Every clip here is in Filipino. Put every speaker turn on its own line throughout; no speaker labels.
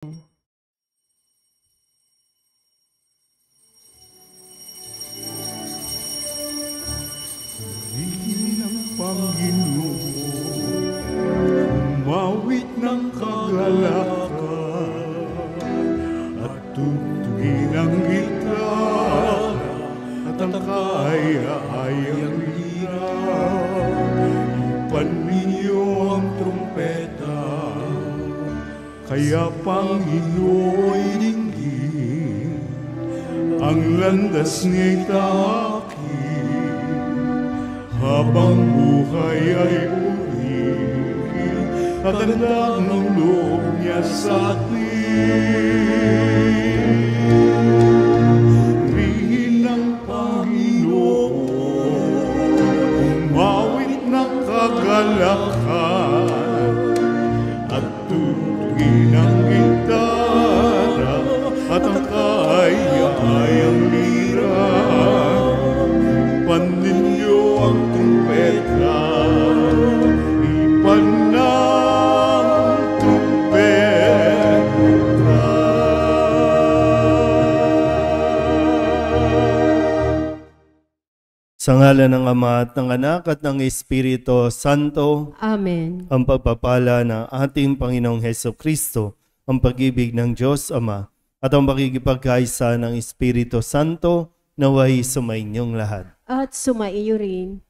Purihin ang Panginoon, umawit ng kagalakan, at tugtugin ang gitara, at ang kaaya-ayang lira. Ipan ninyo ang trumpeta, kaya Panginoon dinggin, ang landas niya'y tahakin, habang buhay ay purihin, at handa ng loob niya sa atin. Purihin ang Panginoon, umawit ng kagalakan, at tugtugin ang gitara, at ang kaaya-ayang lira. Ipan ninyo ang trumpeta, ipan ng trumpeta.
Sa ngalan ng Ama at ng Anak at ng Espiritu Santo,
Amen.
ang pagpapala ng ating Panginoong Hesukristo, ang pag-ibig ng Diyos Ama, at ang pakikipagkaisa ng Espiritu Santo, naway sumainyong lahat.
At sumaiyo rin.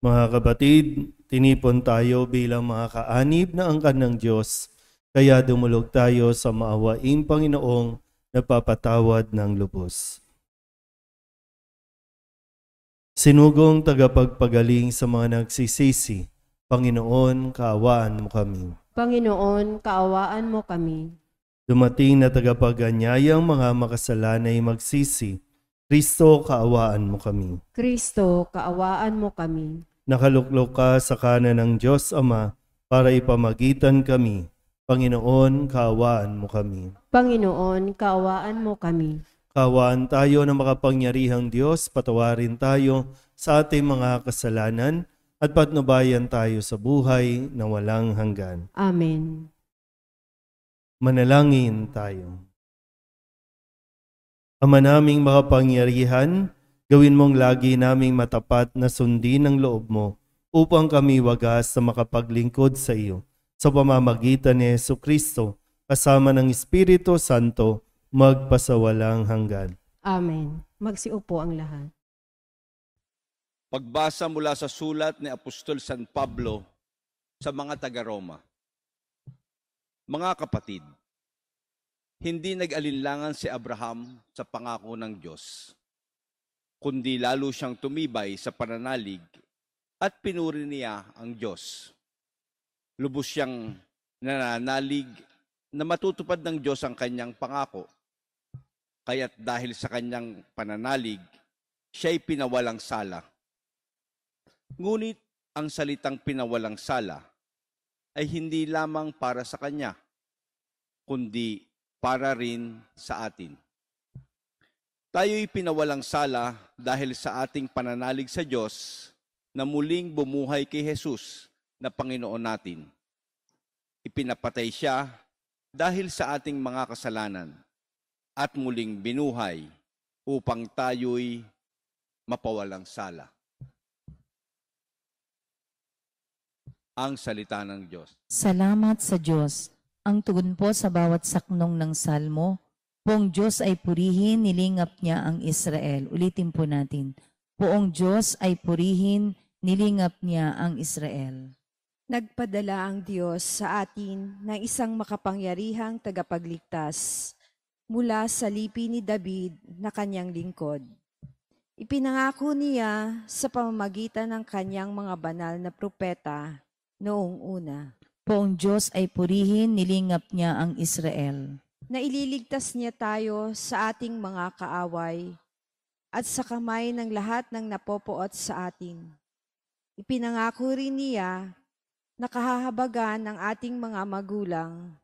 Mga kapatid, tinipon tayo bilang mga kaanib na angkan ng Diyos, kaya dumulog tayo sa maawaing Panginoong nagpapatawad ng lubos. Sinugong tagapagpagaling sa mga nagsisisi, Panginoon, kaawaan mo kami.
Panginoon, kaawaan mo kami.
Dumating na tagapaganyayang mga makasalanay magsisi, Kristo, kaawaan mo kami.
Kristo, kaawaan mo kami.
Nakaluklok ka sa kanan ng Diyos Ama para ipamagitan kami. Panginoon, kaawaan mo kami.
Panginoon, kaawaan mo kami.
Kaawaan tayo ng makapangyarihang Diyos, patawarin tayo sa ating mga kasalanan at patnubayan tayo sa buhay na walang hanggan.
Amen.
Manalangin tayo. Ama naming makapangyarihan, gawin mong lagi naming matapat na sundin ang loob mo upang kami wagas na makapaglingkod sa iyo sa pamamagitan ni Jesucristo kasama ng Espiritu Santo magpasawalang hanggan.
Amen. Magsiupo ang lahat.
Pagbasa mula sa sulat ni Apostol San Pablo sa mga taga-Roma. Mga kapatid, hindi nag-alinlangan si Abraham sa pangako ng Diyos, kundi lalo siyang tumibay sa pananalig at pinuri niya ang Diyos. Lubos siyang nananalig na matutupad ng Diyos ang kanyang pangako, kaya't dahil sa kanyang pananalig, siya'y pinawalang sala. Ngunit ang salitang pinawalang sala ay hindi lamang para sa kanya, kundi para rin sa atin. Tayo'y pinawalang sala dahil sa ating pananalig sa Diyos na muling bumuhay kay Jesus na Panginoon natin. Ipinapatay siya dahil sa ating mga kasalanan at muling binuhay upang tayo'y mapawalang sala. Ang salita ng Diyos.
Salamat sa Diyos. Ang tugon po sa bawat saknong ng salmo, Poong Diyos ay purihin, nilingap niya ang Israel. Ulitin po natin. Poong Diyos ay purihin, nilingap niya ang Israel.
Nagpadala ang Diyos sa atin ng isang makapangyarihang tagapagligtas mula sa lipi ni David na kanyang lingkod. Ipinangako niya sa pamamagitan ng kanyang mga banal na propeta noong una.
Poong Diyos ay purihin, nilingap niya ang Israel.
Na ililigtas niya tayo sa ating mga kaaway at sa kamay ng lahat ng napopoot sa atin. Ipinangako rin niya na kahahabagan ng ating mga magulang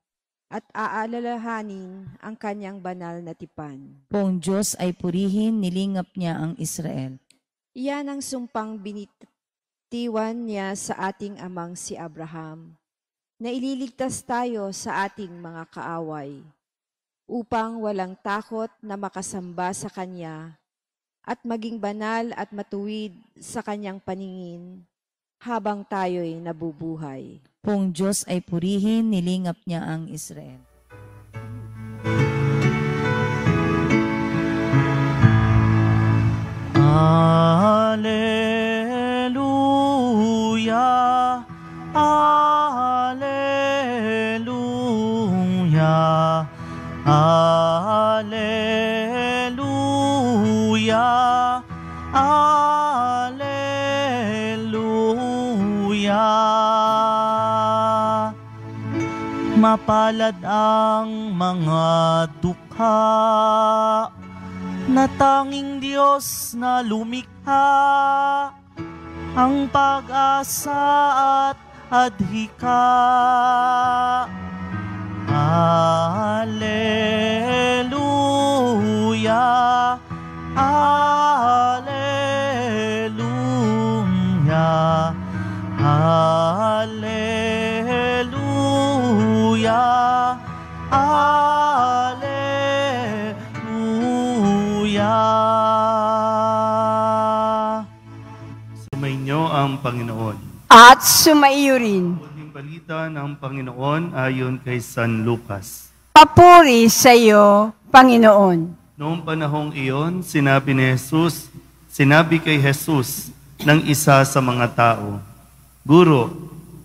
at aalalahanin ang kanyang banal na tipan.
Poong Diyos ay purihin, nilingap niya ang Israel.
Iyan ang sumpang binitiwan niya sa ating amang si Abraham. na ililigtas tayo sa ating mga kaaway, upang walang takot na makasamba sa Kanya at maging banal at matuwid sa Kanyang paningin habang tayo'y nabubuhay.
Poong Diyos ay purihin, nilingap niya ang Israel.
Alleluia, Alleluia, Alleluia, Alleluia. Mapalad ang mga dukha na tanging Diyos na lumikha, ang pag-asa at adhika. Alleluia, Alleluia, Alleluia, Alleluia. Sumainyo ang Panginoon.
At sumaiyo rin.
Unang balita ng Panginoon ayon kay San Lucas.
Papuri sa iyo, Panginoon.
Noong panahong iyon, sinabi kay Jesus ng isa sa mga tao, Guro,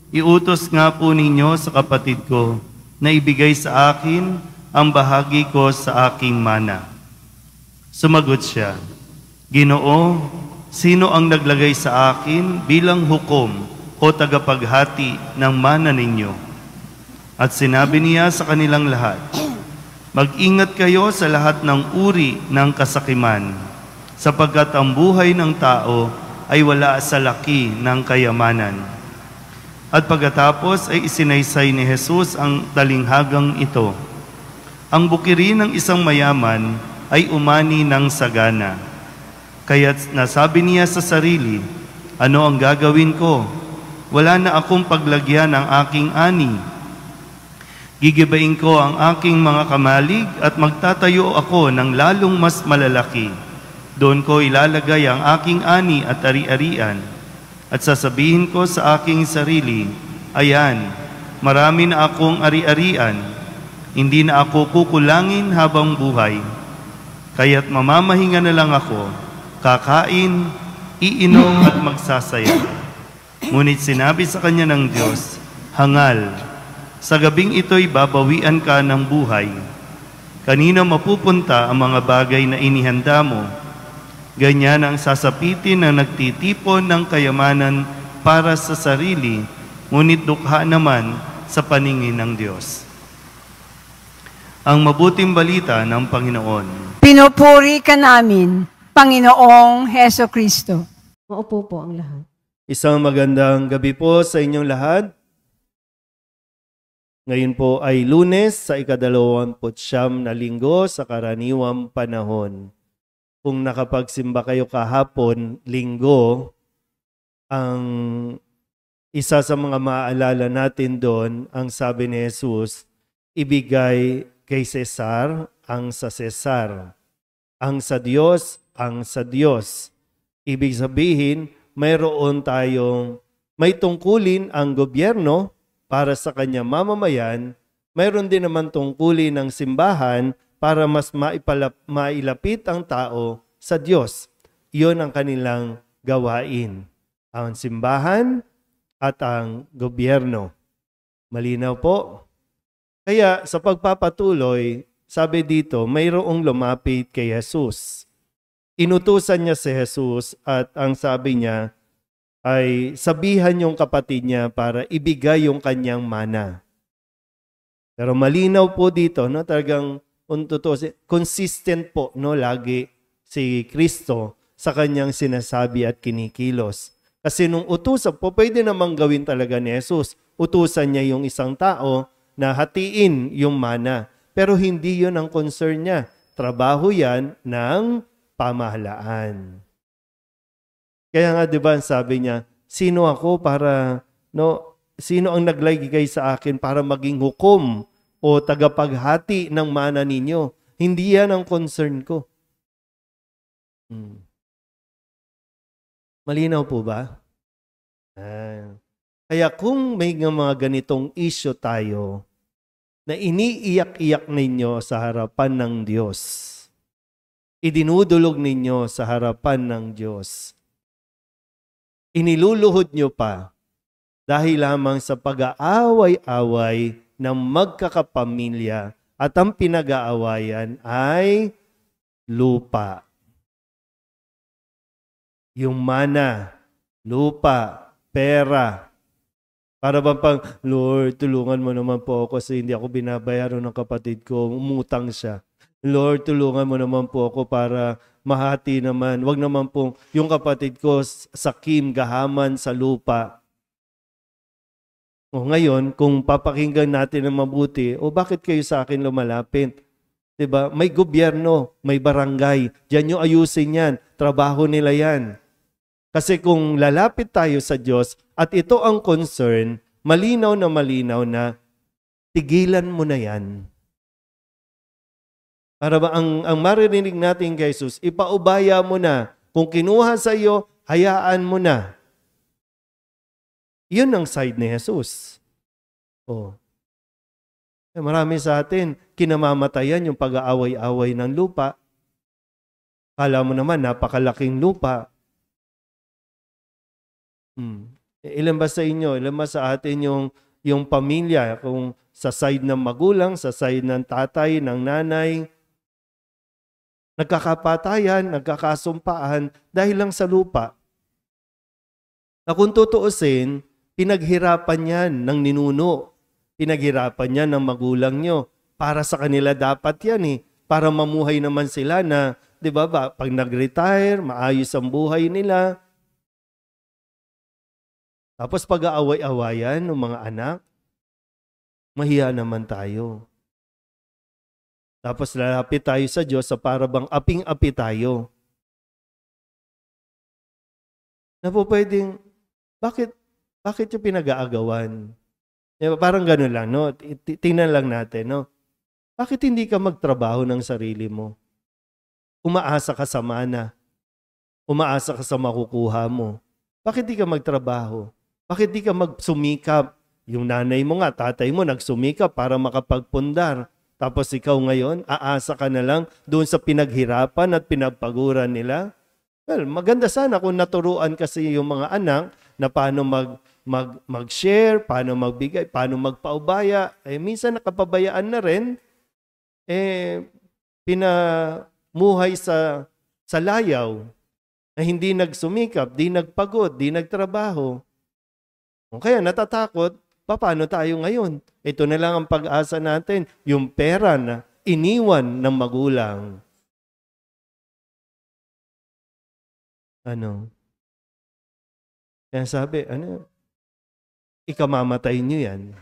iutos nga po ninyo sa kapatid ko na ibigay sa akin ang bahagi ko sa aking mana. Sumagot siya, Ginoo, sino ang naglagay sa akin bilang hukom o tagapaghati ng mana ninyo? At sinabi niya sa kanilang lahat, Mag-ingat kayo sa lahat ng uri ng kasakiman, sapagkat ang buhay ng tao ay wala sa laki ng kayamanan. At pagkatapos ay isinaysay ni Jesus ang talinghagang ito. Ang bukirin ng isang mayaman ay umani ng sagana. Kaya't nasabi niya sa sarili, Ano ang gagawin ko? Wala na akong paglagyan ng aking ani. Gigibain ko ang aking mga kamalig at magtatayo ako ng lalong mas malalaki. Doon ko ilalagay ang aking ani at ari-arian. At sasabihin ko sa aking sarili, Ayan, marami na akong ari-arian. Hindi na ako kukulangin habang buhay. Kaya't mamamahinga na lang ako, kakain, iinom at magsasaya. Ngunit sinabi sa kanya ng Diyos, Hangal, sa gabing ito'y babawian ka ng buhay. Kanino mapupunta ang mga bagay na inihanda mo? Ganyan ang sasapitin ng nagtitipon ng kayamanan para sa sarili, ngunit dukha naman sa paningin ng Diyos. Ang mabuting balita ng Panginoon.
Pinupuri ka namin, Panginoong Heso Kristo.
Maupo po ang lahat.
Isang magandang gabi po sa inyong lahat. Ngayon po ay Lunes sa ika-29 na linggo sa karaniwang panahon. Kung nakapagsimba kayo kahapon, linggo, ang isa sa mga maaalala natin doon, ang sabi ni Jesus, ibigay kay Cesar ang sa Cesar, ang sa Diyos, ang sa Diyos. Ibig sabihin, mayroon tayong may tungkulin ang gobyerno para sa kanya mamamayan, mayroon din naman tungkulin ng simbahan para mas mailapit ang tao sa Diyos. Iyon ang kanilang gawain. Ang simbahan at ang gobyerno. Malinaw po? Kaya sa pagpapatuloy, sabi dito, mayroong lumapit kay Jesus. Inutusan niya si Jesus at ang sabi niya, ay sabihan yung kapatid niya para ibigay yung kanyang mana. Pero malinaw po dito, no, talagang consistent po, no, lagi si Kristo sa kanyang sinasabi at kinikilos. Kasi nung utusan po, pwede namang gawin talaga ni Jesus. Utusan niya yung isang tao na hatiin yung mana. Pero hindi yun ang concern niya. Trabaho yan ng pamahalaan. Kaya nga 'di ba sabi niya, sino ako para sino ang naglagay sa akin para maging hukom o tagapaghati ng mana ninyo? Hindi yan ang concern ko. Malinaw po ba? Kaya kung may mga ganitong issue tayo na iniiyak-iyak ninyo sa harapan ng Diyos, idinudulog ninyo sa harapan ng Diyos, iniluluhod nyo pa dahil lamang sa pag-aaway-away ng magkakapamilya at ang pinag-aawayan ay lupa. Yung mana, lupa, pera. Para bang pang, Lord, tulungan mo naman po ako kasi hindi ako binabayaran ng kapatid ko, umutang siya. Lord, tulungan mo naman po ako para mahati naman. Wag naman po yung kapatid ko sakim, gahaman sa lupa. O ngayon, kung papakinggan natin ng mabuti, bakit kayo sa akin lumalapit? Diba? May gobyerno, may barangay. Diyan nyo ayusin yan. Trabaho nila yan. Kasi kung lalapit tayo sa Diyos at ito ang concern, malinaw na tigilan mo na yan. Para ba ang maririnig natin kay Jesus, ipaubaya mo na. Kung kinuha sa iyo, hayaan mo na. Yun ang side ni Jesus. Marami sa atin, kinamamatayan yung pag-aaway-away ng lupa. Kala mo naman, napakalaking lupa. Ilan ba sa inyo, ilan ba sa atin yung pamilya, kung sa side ng magulang, sa side ng tatay, ng nanay, nagkakapatayan, nagkakasumpaan dahil lang sa lupa. Na kung tutuusin, pinaghirapan yan ng ninuno, pinaghirapan yan ng magulang nyo. Para sa kanila dapat yan para mamuhay naman sila na, di ba, pag nag-retire, maayos ang buhay nila. Tapos pag-aaway-awayan ng mga anak, mahiya naman tayo. Tapos lalapit tayo sa Diyos sa para bang aping-api tayo. Na po pwedeng, bakit yung pinag-aagawan? Parang gano'n lang, no? Tingnan lang natin, no? Bakit hindi ka magtrabaho ng sarili mo? Umaasa ka sa mana. Umaasa ka sa makukuha mo. Bakit di ka magtrabaho? Bakit di ka magsumikap? Yung nanay mo nga, tatay mo, nagsumikap para makapagpundar. Tapos ikaw ngayon, aasa ka na lang doon sa pinaghirapan at pinagpaguran nila? Well, maganda sana kung naturuan kasi yung mga anak na paano mag-share, paano magbigay, paano magpaubaya. Minsan nakapabayaan na rin, pinamuhay sa layaw na hindi nagsumikap, di nagpagod, di nagtrabaho. Kaya natatakot, paano tayo ngayon? Ito na lang ang pag-asa natin, yung pera na iniwan ng magulang. Kaya sabi, ikamamatay nyo yan.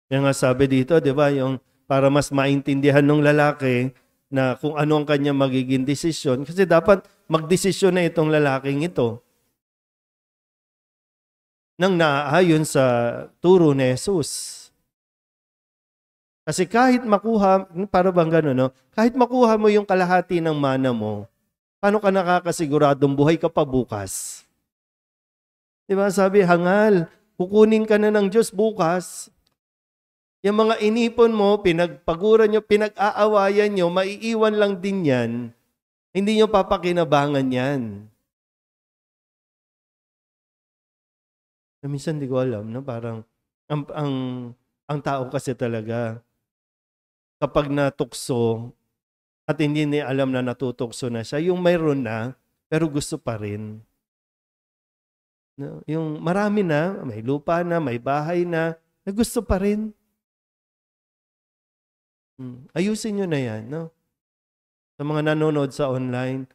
Kaya nga sabi dito, di ba, yung para mas maintindihan ng lalaki na kung ano ang kanya magiging desisyon, kasi dapat magdesisyon na itong lalaking ito nang naaayon sa turo ni Jesus. Kasi kahit makuha, para bang gano'n, no? Kahit makuha mo yung kalahati ng mana mo, paano ka nakakasiguradong buhay ka pa bukas? Diba sabi, hangal, kukunin ka na ng Diyos bukas. Yung mga inipon mo, pinagpaguran nyo, pinag-aawayan nyo, maiiwan lang din yan. Hindi nyo papakinabangan yan. Minsan di ko alam, no? Parang ang tao kasi talaga, kapag natukso at hindi niya alam na natutukso na siya, yung mayroon na, pero gusto pa rin. No? Yung marami na, may lupa na, may bahay na gusto pa rin. Ayusin nyo na yan. No? Sa mga nanonood sa online,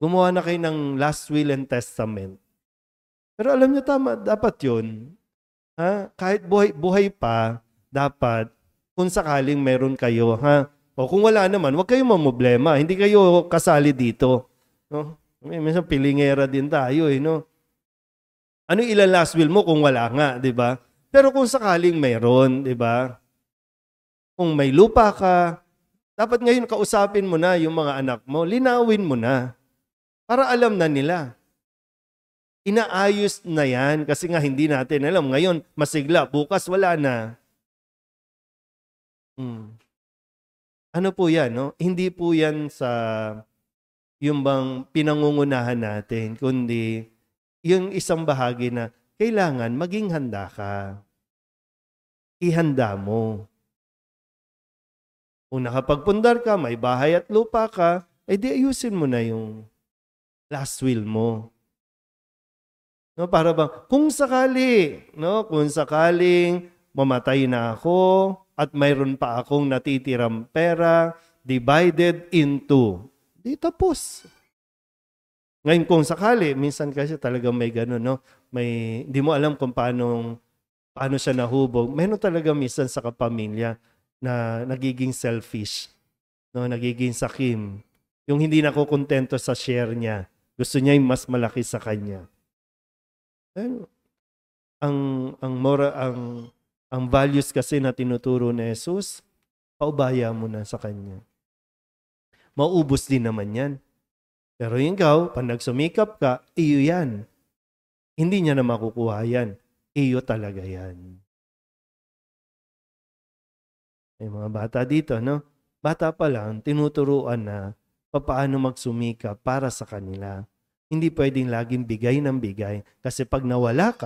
gumawa na kayo ng last will and testament. Pero alam nyo, tama, dapat yun. Kahit buhay pa, dapat, kung sakaling meron kayo, o kung wala naman, huwag kayong mamblema. Hindi kayo kasali dito. No? Minsan pilingera din tayo, no? Ano ilang last will mo kung wala nga, di ba? Pero kung sakaling mayroon, di ba? Kung may lupa ka, dapat ngayon kausapin mo na yung mga anak mo, linawin mo na. Para alam na nila. Inaayos na yan kasi nga hindi natin alam. Ngayon, masigla. Bukas, wala na. Ano po yan? No? Hindi po yan sa yung bang pinangungunahan natin, kundi yung isang bahagi na kailangan maging handa ka. Ihanda mo. Kung nakapagpundar ka, may bahay at lupa ka, di ayusin mo na yung last will mo. No, para bang, kung sakaling mamatay na ako at mayroon pa akong natitirang pera, divided into, di tapos. Ngayon kung sakali, minsan kasi talaga may gano'n, no? Hindi mo alam kung paano siya nahubog. Mayroon talaga minsan sa kapamilya na nagiging selfish, no? Nagiging sakim. Yung hindi nakukontento sa share niya. Gusto niya yung mas malaki sa kanya. Ang values kasi na tinuturo ni Jesus, paubaya mo na sa kanya. Maubos din naman yan. Pero ikaw, pag nagsumikap ka, iyo yan. Hindi niya na makukuha yan. Iyo talaga yan. May mga bata dito, no? Bata pa lang, tinuturuan na paano magsumikap para sa kanila. Hindi pwedeng laging bigay ng bigay. Kasi pag nawala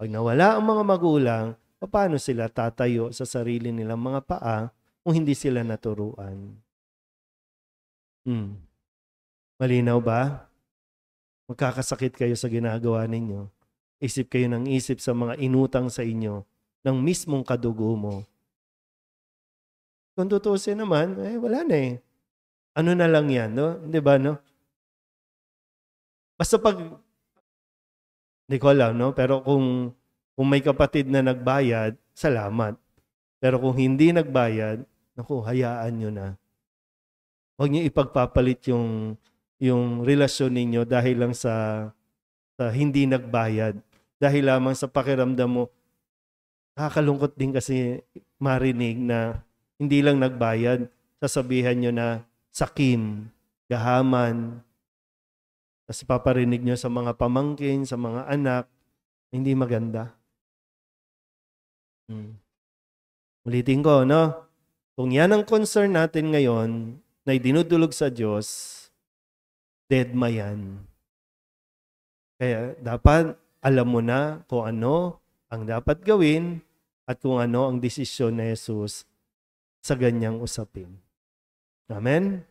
ang mga magulang, paano sila tatayo sa sarili nilang mga paa kung hindi sila naturuan? Malinaw ba? Magkakasakit kayo sa ginagawa ninyo. Isip kayo ng isip sa mga inutang sa inyo ng mismong kadugo mo. Kung tutusin naman, wala na eh. Ano na lang yan, no? Di ba, no? Basta pag, hindi ko alam, no? Pero kung may kapatid na nagbayad, salamat. Pero kung hindi nagbayad, naku, hayaan nyo na. Huwag nyo ipagpapalit yung relasyon ninyo dahil lang sa hindi nagbayad. Dahil lamang sa pakiramdam mo, nakakalungkot din kasi marinig na hindi lang nagbayad, sasabihan nyo na sakim, gahaman, tapos paparinig nyo sa mga pamangkin, sa mga anak, hindi maganda. Ulitin ko, no? Kung yan ang concern natin ngayon, na idinudulog sa Diyos, deadma yan. Kaya dapat alam mo na kung ano ang dapat gawin at kung ano ang desisyon ni Jesus sa ganyang usapin. Amen?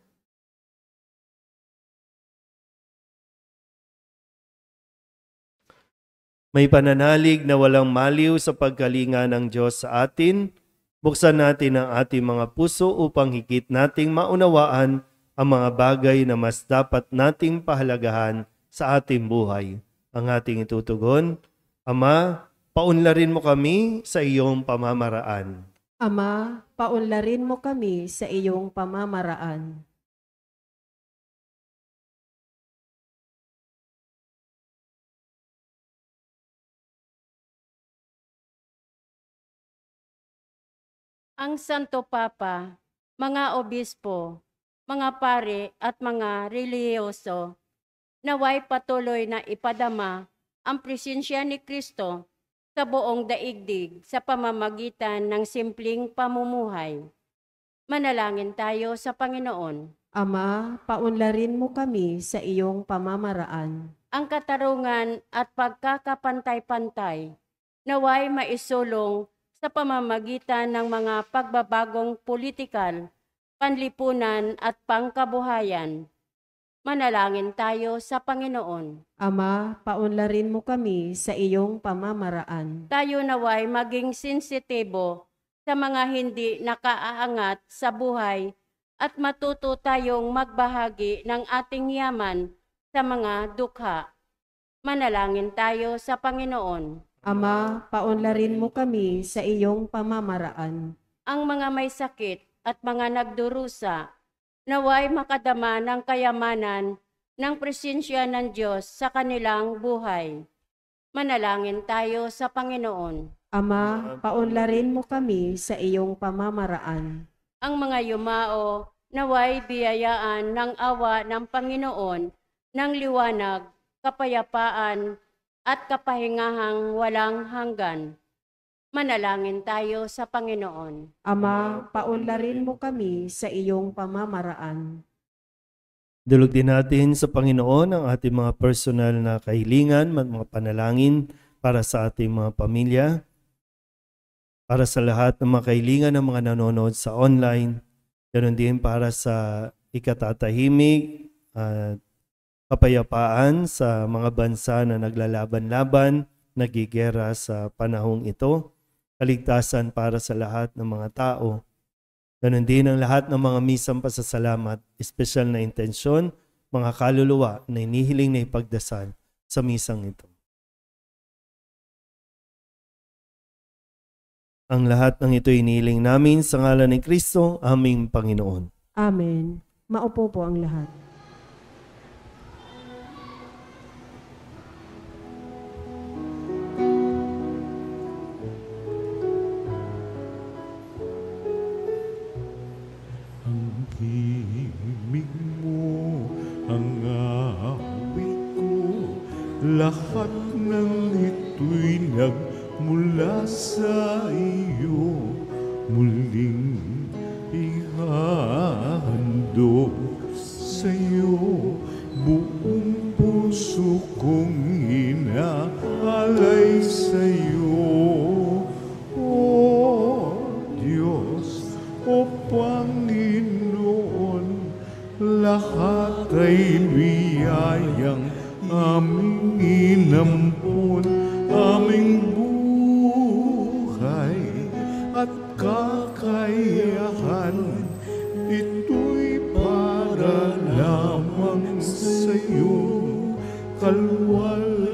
May pananalig na walang maliw sa pagkalinga ng Diyos sa atin. Buksan natin ang ating mga puso upang higit nating maunawaan ang mga bagay na mas dapat nating pahalagahan sa ating buhay. Ang ating itutugon, Ama, paunlarin mo kami sa iyong pamamaraan.
Ama, paunlarin mo kami sa iyong pamamaraan.
Ang Santo Papa, mga obispo, mga pare at mga relihiyoso, naway patuloy na ipadama ang presensya ni Kristo sa buong daigdig sa pamamagitan ng simpleng pamumuhay. Manalangin tayo sa Panginoon.
Ama, paunlarin mo kami sa iyong pamamaraan.
Ang katarungan at pagkakapantay-pantay naway maisulong sa pamamagitan ng mga pagbabagong politikal, panlipunan at pangkabuhayan. Manalangin tayo sa Panginoon.
Ama, paunlarin mo kami sa iyong pamamaraan.
Tayo naway maging sensitibo sa mga hindi nakaaangat sa buhay at matuto tayong magbahagi ng ating yaman sa mga dukha. Manalangin tayo sa Panginoon.
Ama, paunlarin mo kami sa iyong pamamaraan.
Ang mga may sakit at mga nagdurusa, naway makadama ng kayamanan ng presensya ng Diyos sa kanilang buhay. Manalangin tayo sa Panginoon.
Ama, paunlarin mo kami sa iyong pamamaraan.
Ang mga yumao naway biyayaan ng awa ng Panginoon ng liwanag, kapayapaan at kapahingahang walang hanggan. Manalangin tayo sa Panginoon.
Ama, paunlarin mo kami sa iyong pamamaraan.
Dulog din natin sa Panginoon ang ating mga personal na kahilingan, mga panalangin para sa ating mga pamilya, para sa lahat ng mga kahilingan ng mga nanonood sa online, ganoon din para sa ikatatahimik at kapayapaan sa mga bansa na naglalaban-laban, nagigera sa panahong ito, kaligtasan para sa lahat ng mga tao. Ganon din ang lahat ng mga misang pasasalamat, espesyal na intensyon, mga kaluluwa na inihiling na ipagdasal sa misang ito. Ang lahat ng ito inihiling namin sa ngalan ni Kristo, aming Panginoon.
Amen. Maupo po ang lahat.
Himig mo ang awit ko, lahat ng ito'y nagmula sa iyo, muling ihahandog sa iyo, buong puso kong inaalay sa iyo. O Diyos, o Panginoon, lahat ay biyayang aming inampon, aming buhay at kakayahan. Ito'y para lamang sa iyong kalwalhatian.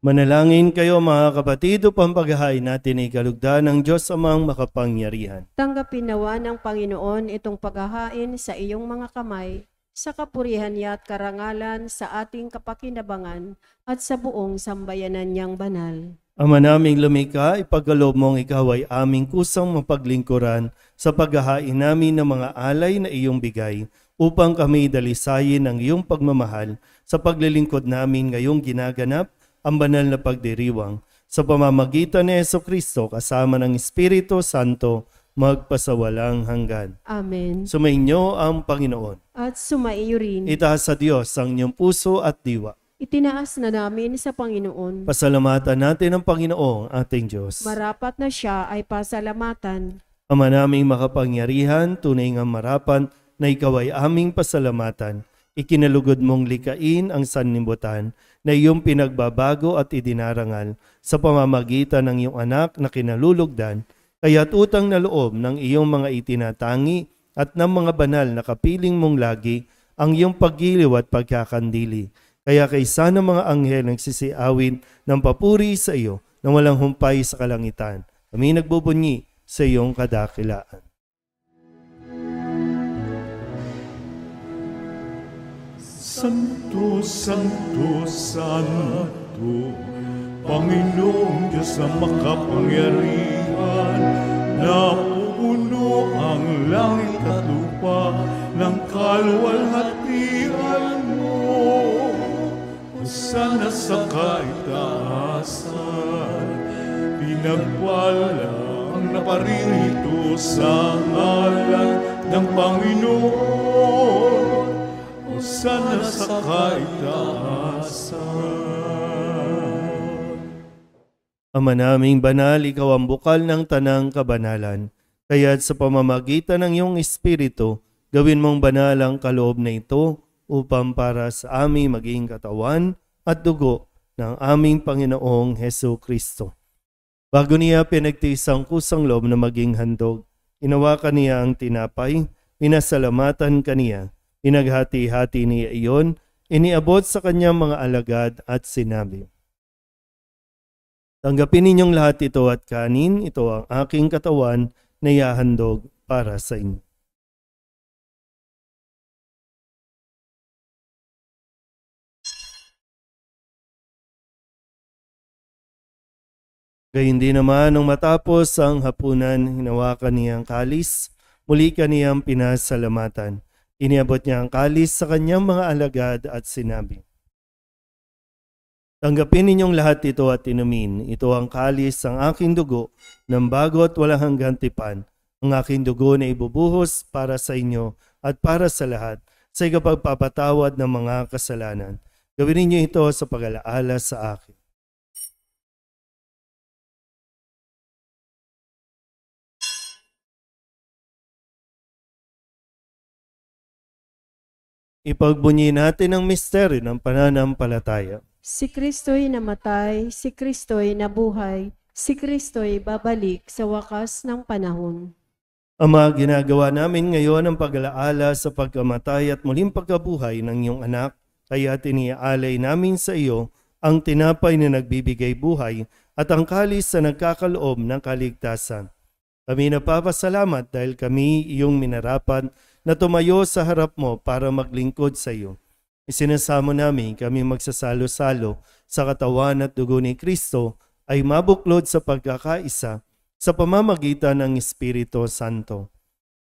Manalangin kayo mga kapatid upang paghahain natin ay kalugdan ng Diyos amang makapangyarihan.
Tanggapin nawa ng Panginoon itong paghahain sa iyong mga kamay, sa kapurihan niya at karangalan sa ating kapakinabangan at sa buong sambayanan niyang banal.
Ama naming lumikha, ipagkaloob mong ikaw ay aming kusang mapaglingkuran sa paghahain namin ng mga alay na iyong bigay upang kami dalisayin ang iyong pagmamahal sa paglilingkod namin ngayong ginaganap ang banal na pagdiriwang sa pamamagitan ni Jesucristo kasama ng Espiritu Santo magpasawalang hanggan.
Amen.
Sumainyo ang Panginoon.
At sumaiyo rin.
Itaas sa Diyos ang inyong puso at diwa.
Itinaas na namin sa Panginoon.
Pasalamatan natin ang Panginoong ating Diyos.
Marapat na siya ay pasalamatan.
Ama naming makapangyarihan, tunay nga marapan na ikaw ay aming pasalamatan. Ikinalugod mong likain ang sanlibutan na iyong pinagbabago at idinarangal sa pamamagitan ng iyong anak na kinalulugdan, kaya't utang na loob ng iyong mga itinatangi at ng mga banal na kapiling mong lagi ang iyong paggiliw at pagkakandili. Kaya kaysa ng mga anghel nagsisiawin ng papuri sa iyo na walang humpay sa kalangitan, kami nagbubunyi sa iyong kadakilaan.
Santo, Santo, Santo, Panginoong Diyos na makapangyarihan, napupuno ang langit at lupa ng kalwalhatian mo. Hosana sa kaitaasan, pinagpala ang naparirito sa ngalan ng Panginoon. Hosana sa kaitaasan.
Ama naming banal, ikaw ang bukal ng tanang kabanalan. Kaya't sa pamamagitan ng iyong Espiritu, gawin mong banal ang kaloob na ito upang para sa aming maging katawan at dugo ng aming Panginoong Hesu Kristo. Bago niya pinagtiis ang kusang loob na maging handog, inawakan niya ang tinapay, pinasalamatan kaniya, pinaghati-hati niya iyon, iniabot sa kanyang mga alagad at sinabi, tanggapin ninyong lahat ito at kanin, ito ang aking katawan na ihahandog para sa inyo. Gayun din naman nung matapos ang hapunan, hinawakan niya ang kalis, muli kaniyang pinasalamatan. Iniabot niya ang kalis sa kanyang mga alagad at sinabi, "Tanggapin ninyong lahat ito at inumin. Ito ang kalis ng aking dugo ng bago at walang hanggang tipan. Ang aking dugo na ibubuhos para sa inyo at para sa lahat sa ikapagpapatawad ng mga kasalanan. Gawin ninyo ito sa pag-alaala sa akin." Ipagbunyi natin ang misteryo ng pananampalataya.
Si Kristo'y namatay, si Kristo'y nabuhay, si Kristo'y babalik sa wakas ng panahon.
Ama, ginagawa namin ngayon ang pag-alaala sa pagkamatay at muling pagkabuhay ng iyong anak, kaya tiniaalay namin sa iyo ang tinapay na nagbibigay buhay at ang kalis na nagkakaloob ng kaligtasan. Kami napapasalamat dahil kami iyong minarapat na tumayo sa harap mo para maglingkod sa iyo. Isinasamo namin kami magsasalo-salo sa katawan at dugo ni Kristo ay mabuklod sa pagkakaisa sa pamamagitan ng Espiritu Santo.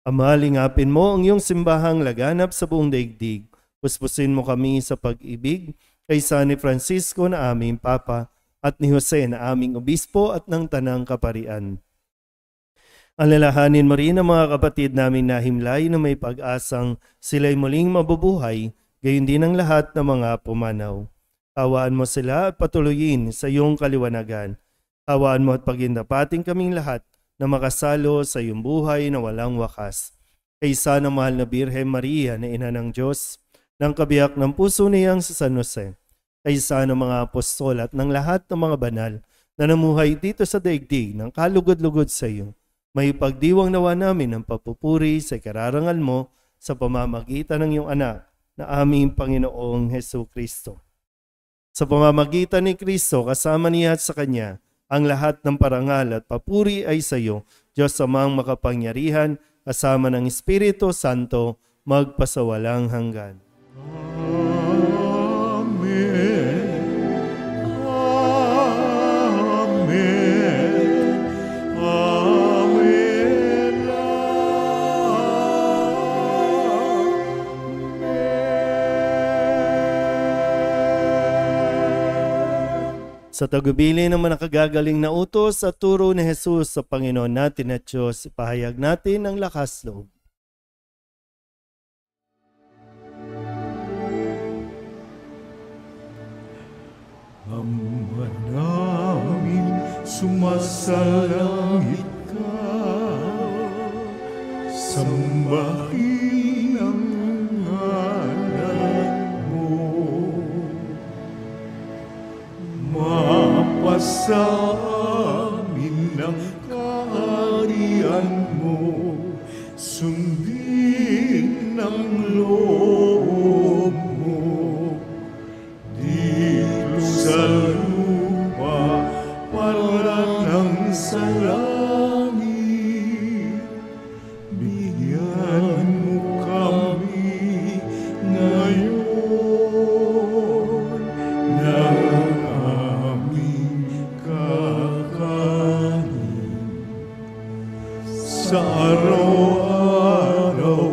Ama, lingapin mo ang iyong simbahang laganap sa buong daigdig. Puspusin mo kami sa pag-ibig kay San Francisco na aming Papa at ni Jose na aming Obispo at ng Tanang Kaparian. Alalahanin mo rin ang mga kapatid namin na himlay na may pag-asang sila'y muling mabubuhay, gayon din ang lahat ng mga pumanaw. Kawaan mo sila at patuloyin sa iyong kaliwanagan. Kawaan mo at pagindapating kaming lahat na makasalo sa iyong buhay na walang wakas. Kaysa ng mahal na Birhen Maria na Ina ng Diyos, ng kabiyak ng puso niyang sa San Jose, kaysa ng mga apostol at ng lahat ng mga banal na namuhay dito sa daigdig ng kalugod-lugod sa iyo, may pagdiwang nawa namin ang papupuri sa kararangal mo sa pamamagitan ng iyong anak na aming Panginoong Hesu Kristo. Sa pamamagitan ni Kristo, kasama niya at sa Kanya, ang lahat ng parangal at papuri ay sa iyo, Diyos Amang makapangyarihan, kasama ng Espiritu Santo, magpasawalang hanggan. Sa tagubili ng mga nakagagaling na utos at turo ni Jesus sa Panginoon natin at Diyos, ipahayag natin ang lakas loob.
Ama namin, sumasalangit ka, sambahin ang ngalan mo. Mapasa amin ang kaharian mo, sundin ang loob mo. Dito sa lupa, parang sa langit, bigyan mo kami ngayon ng aming kakanin. Sa araw-araw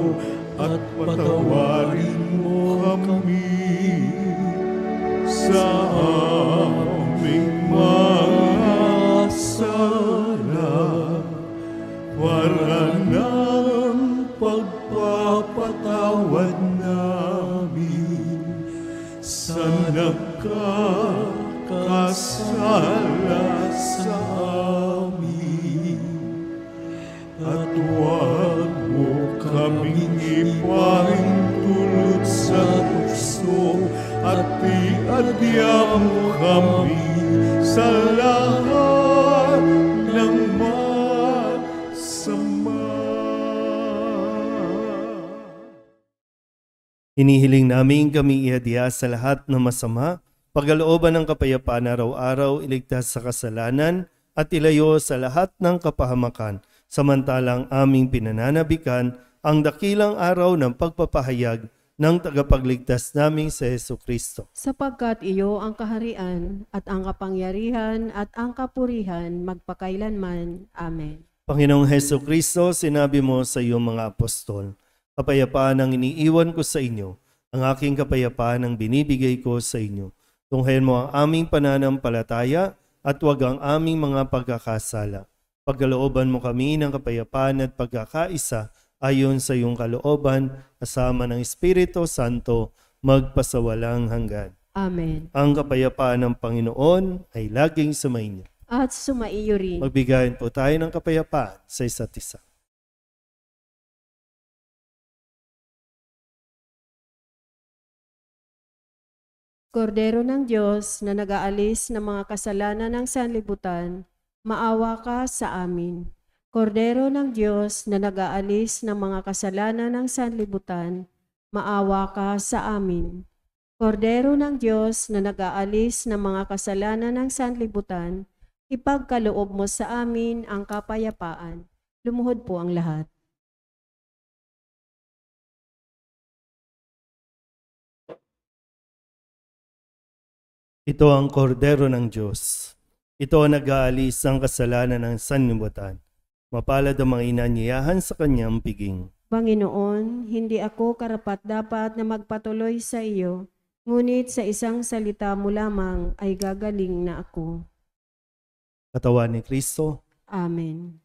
at patawarin mo kami sa aming mga sala, para ng pagpapatawad namin sa nagkakasala sa amin. At huwag mo kaming ipahintulot sa tukso, at iadya mo kami sa lahat ng masama.
Hinihiling namin kami iadya sa lahat ng masama, pagkalooban ng kapayapaan araw-araw, iligtas sa kasalanan, at ilayo sa lahat ng kapahamakan, samantalang aming pinananabikan ang dakilang araw ng pagpapahayag ng tagapagligtas naming si Hesu Kristo.
Sapagkat iyo ang kaharian at ang kapangyarihan at ang kapurihan magpakailanman. Amen.
Panginoong Hesu Kristo, sinabi mo sa iyong mga apostol, kapayapaan ang iniiwan ko sa inyo, ang aking kapayapaan ang binibigay ko sa inyo. Tunghayan mo ang aming pananampalataya at huwag ang aming mga pagkakasala. Pagkalooban mo kami ng kapayapaan at pagkakaisa ayon sa iyong kalooban, kasama ng Espiritu Santo, magpasawalang hanggan.
Amen.
Ang kapayapaan ng Panginoon ay laging sumainyo.
At sumaiyo rin.
Magbigayin po tayo ng kapayapaan sa isa't isa.
Kordero ng Diyos na nag-aalis ng mga kasalanan ng sanlibutan, maawa ka sa amin. Kordero ng Diyos na nag-aalis ng mga kasalanan ng sanlibutan, maawa ka sa amin. Kordero ng Diyos na nag-aalis ng mga kasalanan ng sanlibutan, ipagkaloob mo sa amin ang kapayapaan. Lumuhod po ang lahat.
Ito ang kordero ng Diyos. Ito ang nag-aalis ng kasalanan ng sanlibutan. Mapalad ang mga inanyayahan sa kanyang piging.
Panginoon, hindi ako karapat-dapat na magpatuloy sa iyo, ngunit sa isang salita mo lamang ay gagaling na ako.
Katawan ni Kristo.
Amen.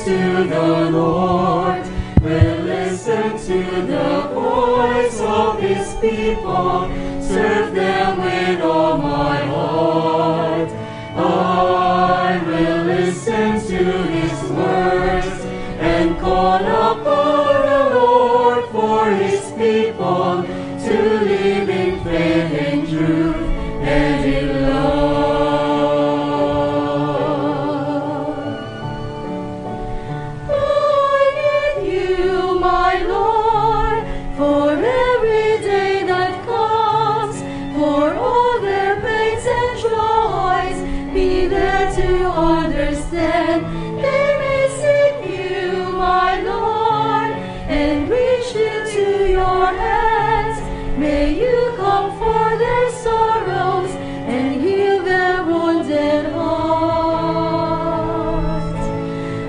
To the Lord, will listen to the voice of his people, serve them with all my heart. I will listen to his words and call upon the Lord for his people to live in faith and truth and in love.
Understand, they may seek you, my Lord, and reach into your hands. May you comfort their sorrows and heal their wounded hearts.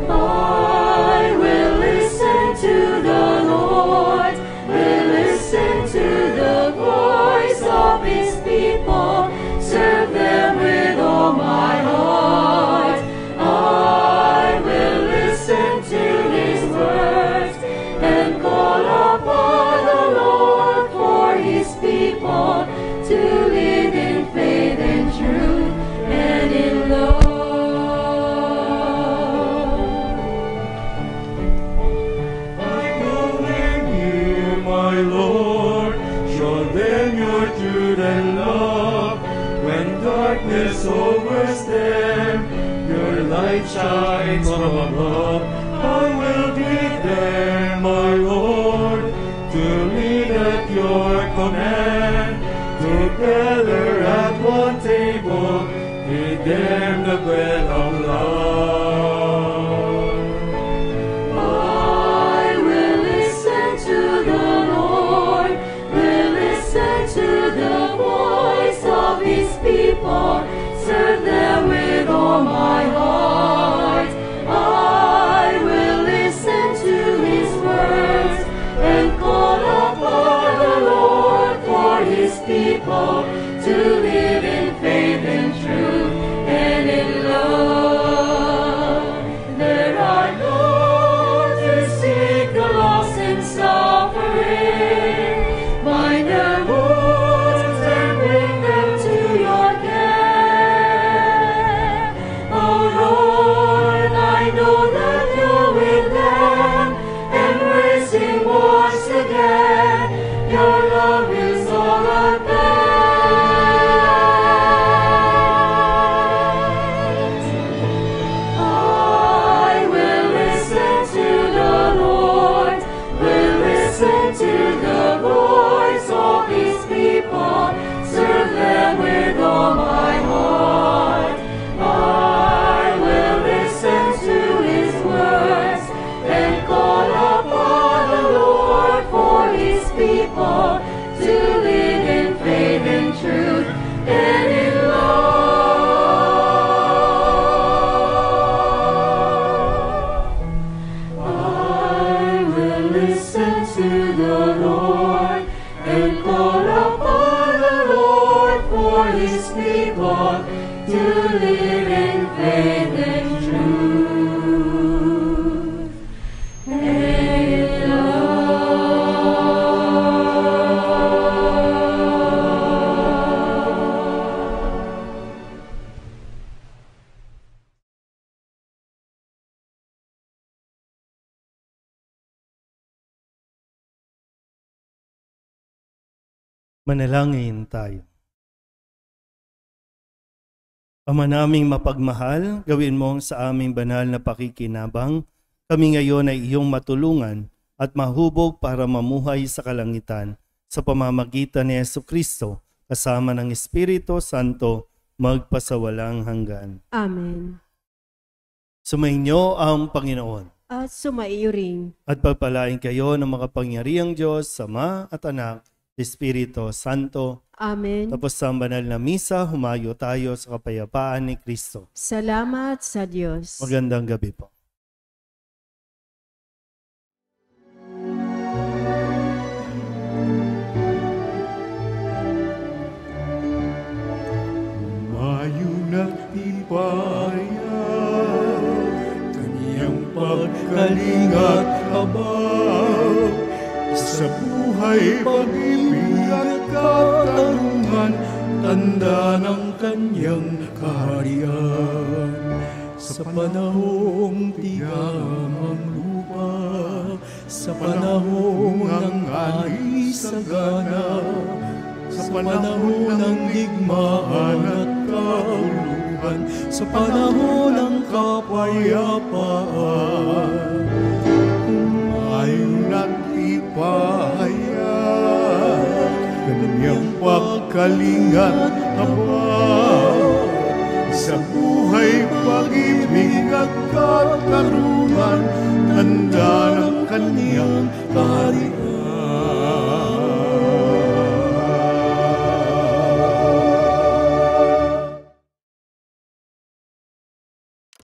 I will listen to the Lord, will listen to the voice of his people, serve them with all my heart. To live in faith and truth and in love.
I believe you, my Lord, show them your truth and love. When darkness overtakes them, your light shines from above. I will be there, my Lord, to lead at your command. Together at one table, feed them the bread of love.
I will listen to the Lord, will listen to the voice of his people, serve them with all my heart. I will listen to his words and call upon the Lord for his people to live in faith and truth and in love. live in faith and truth and
Manalangin tayo. Ama naming mapagmahal, gawin mo sa aming banal na pakikinabang, kami ngayon ay iyong matulungan at mahubog para mamuhay sa kalangitan sa pamamagitan ni Jesucristo kasama ng Espiritu Santo magpasawalang hanggan.
Amen.
Sumainyo ang Panginoon.
At sumaiyo rin.
At pagpalain kayo ng makapangyarihang Diyos, Ama at Anak, Espiritu Santo.
Amen.
Tapos sa banal na misa, humayo tayo sa kapayapaan ni Kristo.
Salamat sa Diyos.
Magandang gabi po.
Humayo na't ipaya, kaniyang pagkalingat habang sa buhay, pag-ibig at katarungan, tanda ng kanyang kaharian. Sa panahong tigang ang lupa, sa panahong ng ani sagana, sa panahon ng digmaan at kauluhan, sa panahon ng kapayapaan, humayon at ipahayag kanyang pagkalingat habang sa buhay, pag-ibig at katarungan,